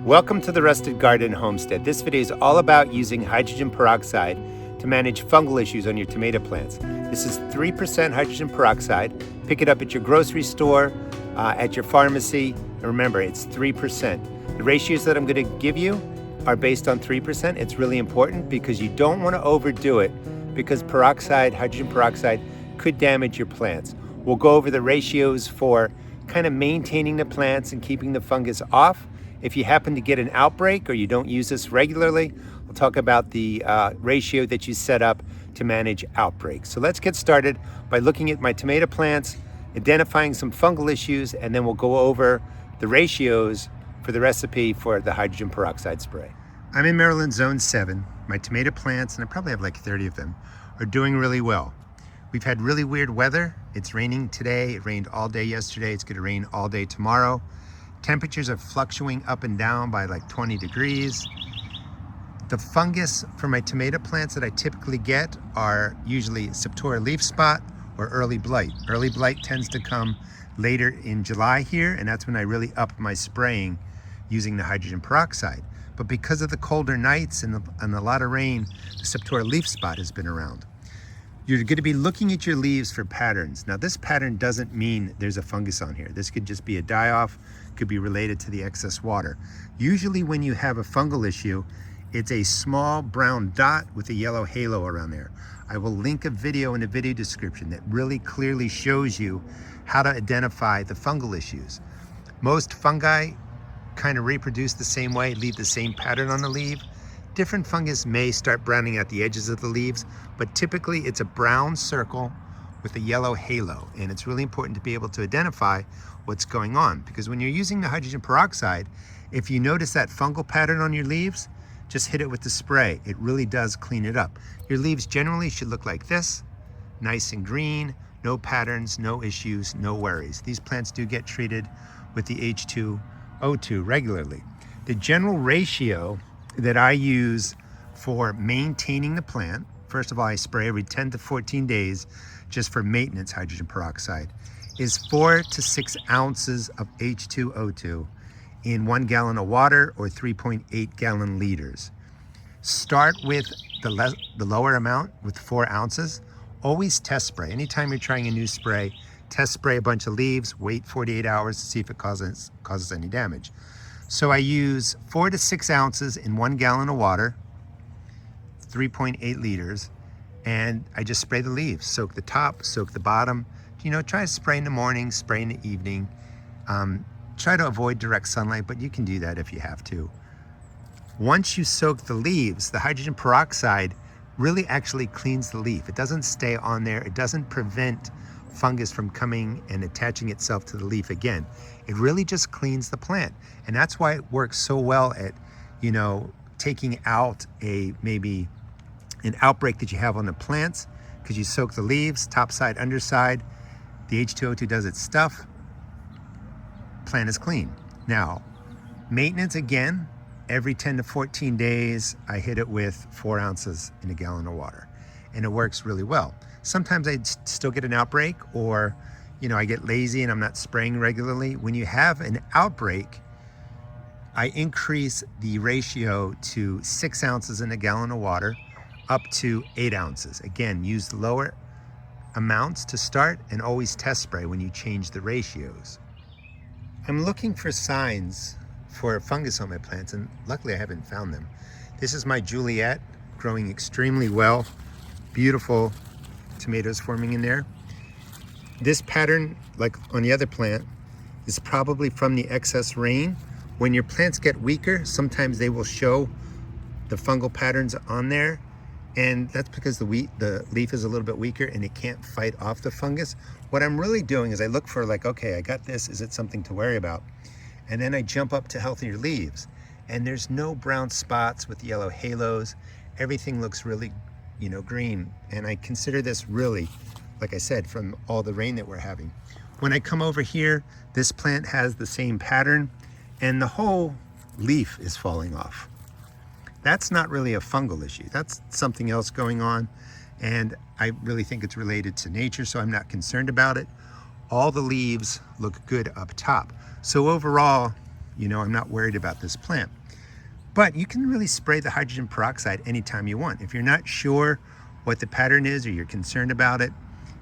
Welcome to the Rusted Garden Homestead. This video is all about using hydrogen peroxide to manage fungal issues on your tomato plants. This is 3% hydrogen peroxide. Pick it up at your grocery store, at your pharmacy. And remember, it's 3%. The ratios that I'm going to give you are based on 3%. It's really important because you don't want to overdo it because hydrogen peroxide could damage your plants. We'll go over the ratios for kind of maintaining the plants and keeping the fungus off. If you happen to get an outbreak or you don't use this regularly, we'll talk about the ratio that you set up to manage outbreaks. So let's get started by looking at my tomato plants, identifying some fungal issues, and then we'll go over the ratios for the recipe for the hydrogen peroxide spray. I'm in Maryland Zone 7. My tomato plants, and I probably have like 30 of them, are doing really well. We've had really weird weather. It's raining today. It rained all day yesterday. It's going to rain all day tomorrow. Temperatures are fluctuating up and down by like 20 degrees. The fungus for my tomato plants that I typically get are usually Septoria leaf spot or early blight. Early blight tends to come later in July here, and that's when I really up my spraying using the hydrogen peroxide. But because of the colder nights and a lot of rain, the Septoria leaf spot has been around. You're going to be looking at your leaves for patterns. Now, this pattern doesn't mean there's a fungus on here. This could just be a die-off, could be related to the excess water. Usually when you have a fungal issue, it's a small brown dot with a yellow halo around there. I will link a video in the video description that really clearly shows you how to identify the fungal issues. Most fungi kind of reproduce the same way, leave the same pattern on the leaf. Different fungus may start browning at the edges of the leaves, but typically it's a brown circle with a yellow halo. And it's really important to be able to identify what's going on, because when you're using the hydrogen peroxide, if you notice that fungal pattern on your leaves, just hit it with the spray. It really does clean it up. Your leaves generally should look like this, nice and green, no patterns, no issues, no worries. These plants do get treated with the H2O2 regularly. The general ratio that I use for maintaining the plant, first of all, I spray every 10 to 14 days just for maintenance hydrogen peroxide, is 4 to 6 ounces of H2O2 in 1 gallon of water or 3.8 gallon liters. Start with the lower amount with 4 ounces. Always test spray. Anytime you're trying a new spray, test spray a bunch of leaves, wait 48 hours to see if it causes any damage. So I use 4 to 6 ounces in 1 gallon of water, 3.8 liters, and I just spray the leaves. Soak the top, soak the bottom. Try to spray in the morning, spray in the evening. Try to avoid direct sunlight, but you can do that if you have to. Once you soak the leaves, the hydrogen peroxide really actually cleans the leaf. It doesn't stay on there. It doesn't prevent fungus from coming and attaching itself to the leaf again. It really just cleans the plant. And that's why it works so well at, taking out maybe an outbreak that you have on the plants, because you soak the leaves, top side, underside. The H2O2 does its stuff. Plant is clean. Now, maintenance again, every 10 to 14 days, I hit it with 4 ounces in a gallon of water. And it works really well. Sometimes I still get an outbreak, or I get lazy and I'm not spraying regularly. When you have an outbreak, I increase the ratio to 6 ounces in a gallon of water up to 8 ounces. Again, use the lower amounts to start and always test spray when you change the ratios. I'm looking for signs for fungus on my plants, and luckily I haven't found them. This is my Juliet, growing extremely well. Beautiful tomatoes forming in there. This pattern, like on the other plant, is probably from the excess rain. When your plants get weaker, sometimes they will show the fungal patterns on there, and that's because the leaf is a little bit weaker and it can't fight off the fungus. What I'm really doing is I look for okay, I got this, is it something to worry about? And then I jump up to healthier leaves, and there's no brown spots with yellow halos. Everything looks really green, and I consider this really, like I said, from all the rain that we're having. When I come over here, this plant has the same pattern, and the whole leaf is falling off. That's not really a fungal issue. That's something else going on, and I really think it's related to nature, so I'm not concerned about it. All the leaves look good up top. So overall, You know, I'm not worried about this plant. But you can really spray the hydrogen peroxide anytime you want. If you're not sure what the pattern is or you're concerned about it,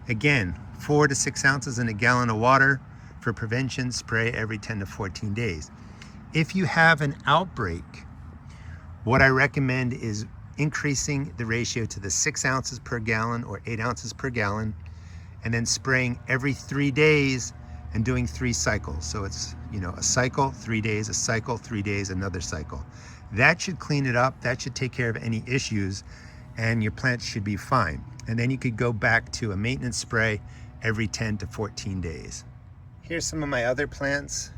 again, 4 to 6 ounces in a gallon of water for prevention, spray every 10 to 14 days. If you have an outbreak, what I recommend is increasing the ratio to the 6 ounces per gallon or 8 ounces per gallon, and then spraying every 3 days and doing 3 cycles. So it's, you know, a cycle, 3 days, a cycle, 3 days, another cycle. That should clean it up. That should take care of any issues, and your plants should be fine. And then you could go back to a maintenance spray every 10 to 14 days. Here's some of my other plants,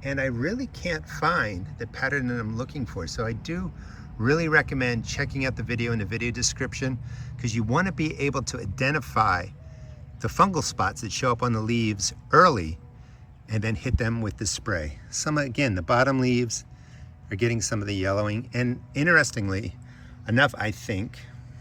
and I really can't find the pattern that I'm looking for. So I do really recommend checking out the video in the video description, because you want to be able to identify the fungal spots that show up on the leaves early and then hit them with the spray. Some, again, the bottom leaves are getting some of the yellowing. And interestingly enough, I think,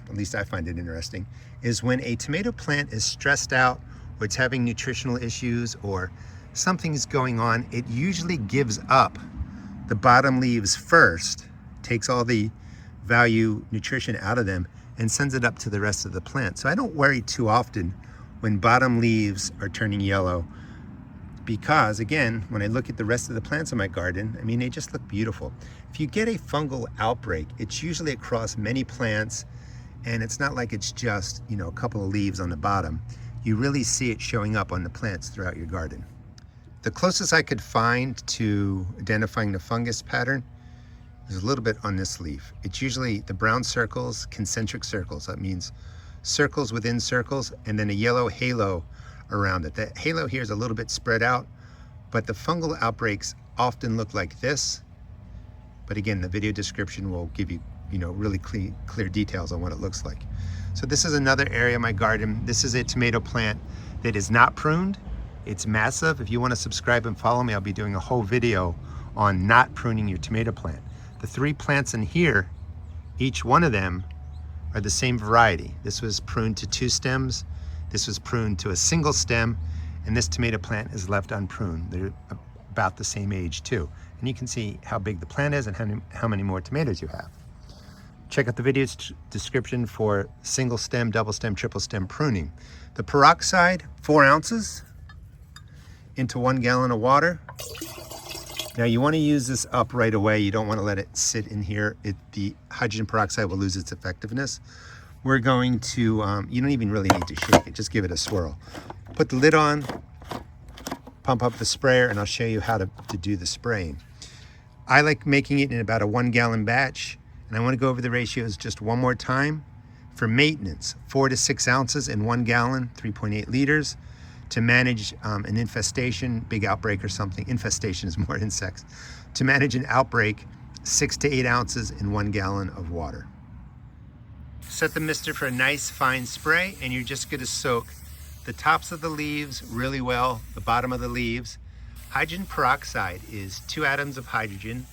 at least I find it interesting, is when a tomato plant is stressed out or it's having nutritional issues or something's going on, it usually gives up the bottom leaves first, takes all the value nutrition out of them and sends it up to the rest of the plant. So I don't worry too often when bottom leaves are turning yellow, because again, when I look at the rest of the plants in my garden, I mean, they just look beautiful. If you get a fungal outbreak, it's usually across many plants, and it's not like it's just, you know, a couple of leaves on the bottom. You really see it showing up on the plants throughout your garden. The closest I could find to identifying the fungus pattern is a little bit on this leaf. It's usually the brown circles, concentric circles. That means circles within circles, and then a yellow halo around it. The halo here is a little bit spread out, but the fungal outbreaks often look like this. But again, the video description will give you, you know, really clear details on what it looks like. So this is another area of my garden. This is a tomato plant that is not pruned. It's massive. If you want to subscribe and follow me, I'll be doing a whole video on not pruning your tomato plant. The 3 plants in here, each one of them are the same variety. This was pruned to 2 stems. This was pruned to a single stem, and this tomato plant is left unpruned. They're about the same age too. And you can see how big the plant is and how many more tomatoes you have. Check out the video description for single stem, double stem, triple stem pruning. The peroxide, 4 ounces into 1 gallon of water. Now you want to use this up right away. You don't want to let it sit in here. The hydrogen peroxide will lose its effectiveness. We're going to, you don't even really need to shake it, just give it a swirl. Put the lid on, pump up the sprayer, and I'll show you how to do the spraying. I like making it in about a 1 gallon batch, and I want to go over the ratios just one more time. For maintenance, 4 to 6 ounces in 1 gallon, 3.8 liters. To manage an infestation, big outbreak or something, infestation is more insects. To manage an outbreak, 6 to 8 ounces in 1 gallon of water. Set the mister for a nice fine spray, and you're just going to soak the tops of the leaves really well, the bottom of the leaves. Hydrogen peroxide is 2 atoms of hydrogen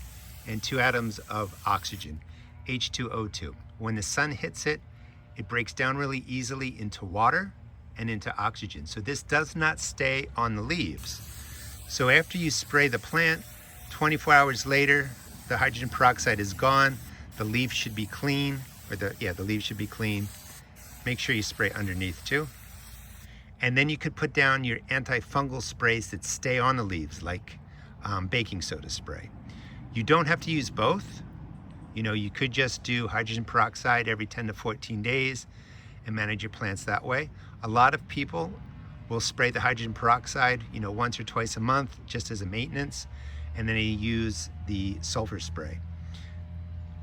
and 2 atoms of oxygen, H2O2. When the sun hits it, it breaks down really easily into water and into oxygen. So this does not stay on the leaves. So after you spray the plant, 24 hours later, the hydrogen peroxide is gone. The leaf should be clean, or the leaf should be clean. Make sure you spray underneath too. And then you could put down your antifungal sprays that stay on the leaves, like baking soda spray. You don't have to use both. You know, you could just do hydrogen peroxide every 10 to 14 days and manage your plants that way. A lot of people will spray the hydrogen peroxide, you know, once or twice a month just as a maintenance, and then they use the sulfur spray.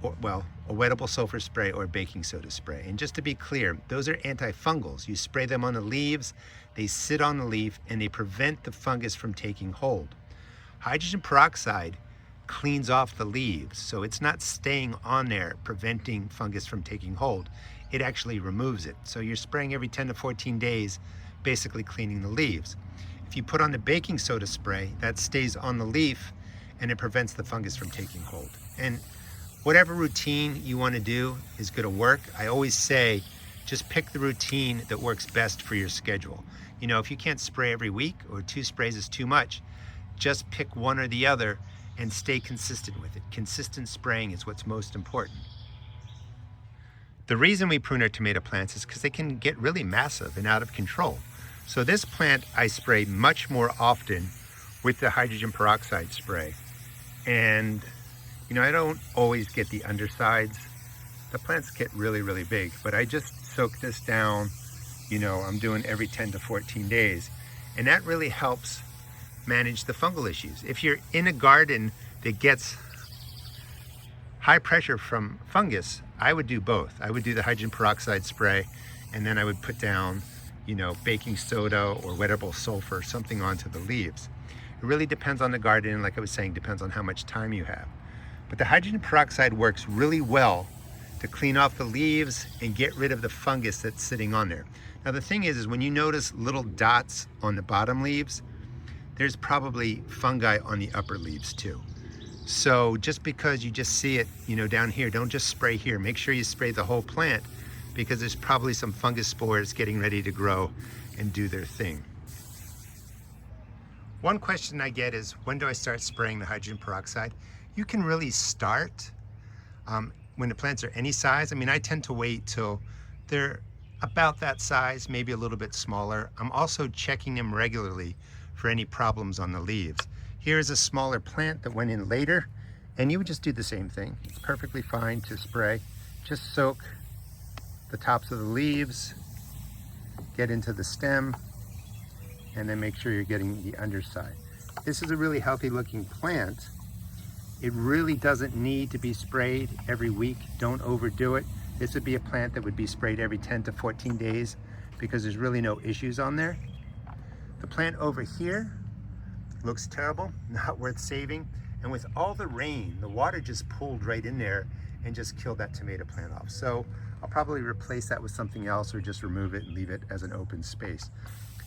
Or, well, a wettable sulfur spray or baking soda spray. And just to be clear, those are antifungals. You spray them on the leaves, they sit on the leaf, and they prevent the fungus from taking hold. Hydrogen peroxide cleans off the leaves, so it's not staying on there preventing fungus from taking hold. It actually removes it. So you're spraying every 10 to 14 days, basically cleaning the leaves. If you put on the baking soda spray, that stays on the leaf and it prevents the fungus from taking hold. And whatever routine you want to do is going to work. I always say, just pick the routine that works best for your schedule. You know, if you can't spray every week or 2 sprays is too much, just pick one or the other and stay consistent with it. Consistent spraying is what's most important. The reason we prune our tomato plants is because they can get really massive and out of control. So this plant I spray much more often with the hydrogen peroxide spray. And I don't always get the undersides. The plants get really, really big, but I just soak this down. I'm doing every 10 to 14 days. And that really helps manage the fungal issues. If you're in a garden that gets high pressure from fungus, I would do both. I would do the hydrogen peroxide spray, and then I would put down, baking soda or wettable sulfur, something onto the leaves. It really depends on the garden, and like I was saying, depends on how much time you have. But the hydrogen peroxide works really well to clean off the leaves and get rid of the fungus that's sitting on there. Now the thing is when you notice little dots on the bottom leaves, there's probably fungi on the upper leaves too. So just because you just see it, down here, don't just spray here. Make sure you spray the whole plant, because there's probably some fungus spores getting ready to grow and do their thing. One question I get is, when do I start spraying the hydrogen peroxide? You can really start when the plants are any size. I tend to wait till they're about that size, maybe a little bit smaller. I'm also checking them regularly for any problems on the leaves. Here's a smaller plant that went in later, and you would just do the same thing. It's perfectly fine to spray. Just soak the tops of the leaves, get into the stem, and then make sure you're getting the underside. This is a really healthy looking plant. It really doesn't need to be sprayed every week. Don't overdo it. This would be a plant that would be sprayed every 10 to 14 days because there's really no issues on there. The plant over here looks terrible, not worth saving. And with all the rain, the water just pulled right in there and just killed that tomato plant off. So I'll probably replace that with something else, or just remove it and leave it as an open space.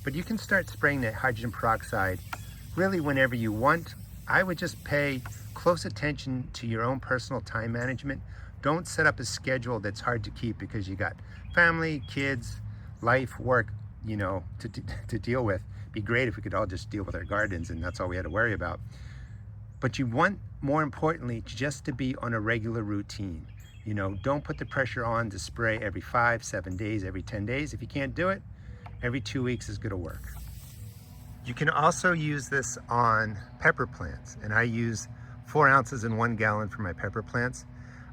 But you can start spraying the hydrogen peroxide really whenever you want. I would just pay close attention to your own personal time management. Don't set up a schedule that's hard to keep because you got family, kids, life, work, to deal with. It'd be great if we could all just deal with our gardens and that's all we had to worry about. But you want, more importantly, just to be on a regular routine. Don't put the pressure on to spray every 5, 7 days, every 10 days. If you can't do it, every 2 weeks is gonna work. You can also use this on pepper plants, and I use 4 ounces in 1 gallon for my pepper plants.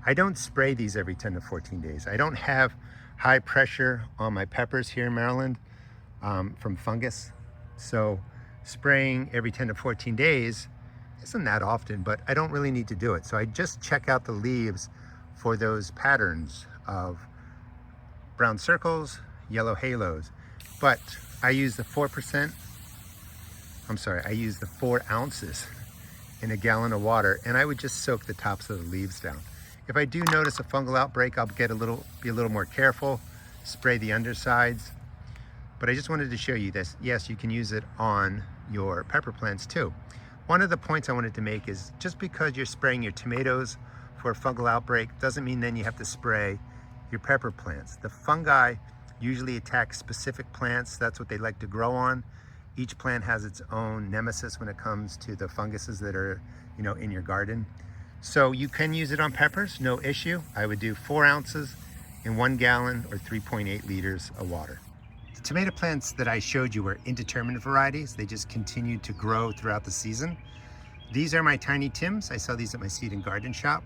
I don't spray these every 10 to 14 days. I don't have high pressure on my peppers here in Maryland from fungus. So spraying every 10 to 14 days isn't that often, but I don't really need to do it. So I just check out the leaves for those patterns of brown circles, yellow halos. But I use the 4 ounces in a gallon of water, and I would just soak the tops of the leaves down. If I do notice a fungal outbreak, I'll be a little more careful, spray the undersides. But I just wanted to show you this. Yes, you can use it on your pepper plants too. One of the points I wanted to make is, just because you're spraying your tomatoes for a fungal outbreak doesn't mean then you have to spray your pepper plants. The fungi usually attack specific plants. That's what they like to grow on. Each plant has its own nemesis when it comes to the funguses that are, in your garden. So you can use it on peppers, no issue. I would do 4 ounces in 1 gallon or 3.8 liters of water. The tomato plants that I showed you were indeterminate varieties. They just continued to grow throughout the season. These are my Tiny Tims. I sell these at my seed and garden shop.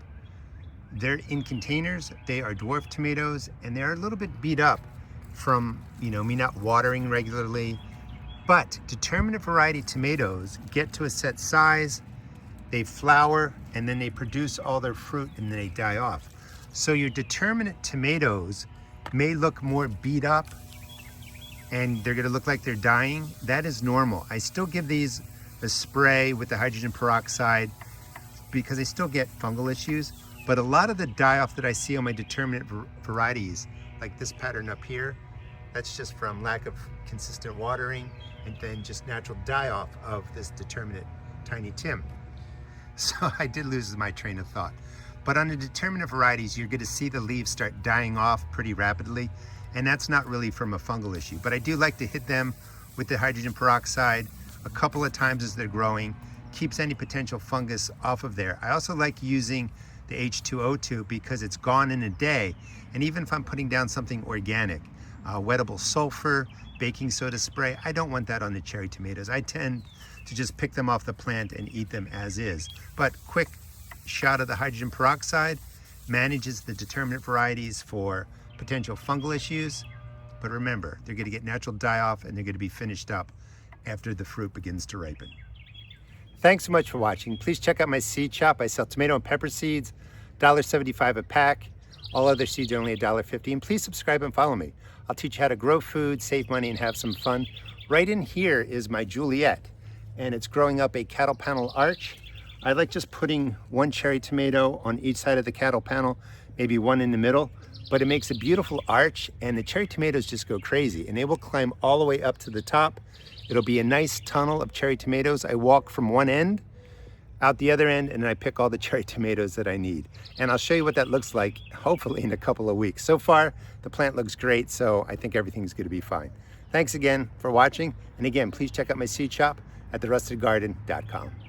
They're in containers. They are dwarf tomatoes, and they're a little bit beat up from me not watering regularly. But determinate variety tomatoes get to a set size, they flower, and then they produce all their fruit, and then they die off. So your determinate tomatoes may look more beat up and they're gonna look like they're dying. That is normal. I still give these a spray with the hydrogen peroxide because they still get fungal issues. But a lot of the die-off that I see on my determinate varieties, like this pattern up here, that's just from lack of consistent watering and then just natural die-off of this determinate Tiny Tim. So I did lose my train of thought. But on the determinate varieties, you're gonna see the leaves start dying off pretty rapidly, and that's not really from a fungal issue. But I do like to hit them with the hydrogen peroxide a couple of times as they're growing, keeps any potential fungus off of there. I also like using the H2O2 because it's gone in a day. And even if I'm putting down something organic, wettable sulfur, baking soda spray, I don't want that on the cherry tomatoes. I tend to just pick them off the plant and eat them as is. But quick shot of the hydrogen peroxide manages the determinate varieties for potential fungal issues. But remember, they're going to get natural die-off and they're going to be finished up after the fruit begins to ripen. Thanks so much for watching. Please check out my seed shop. I sell tomato and pepper seeds, $1.75 a pack. All other seeds are only $1.50. And please subscribe and follow me. I'll teach you how to grow food, save money, and have some fun. Right in here is my Juliet, and it's growing up a cattle panel arch. I like just putting one cherry tomato on each side of the cattle panel, maybe one in the middle, but it makes a beautiful arch, and the cherry tomatoes just go crazy, and they will climb all the way up to the top. It'll be a nice tunnel of cherry tomatoes. I walk from one end out the other end, and then I pick all the cherry tomatoes that I need. And I'll show you what that looks like, hopefully in a couple of weeks. So far, the plant looks great, so I think everything's gonna be fine. Thanks again for watching. And again, please check out my seed shop at therustedgarden.com.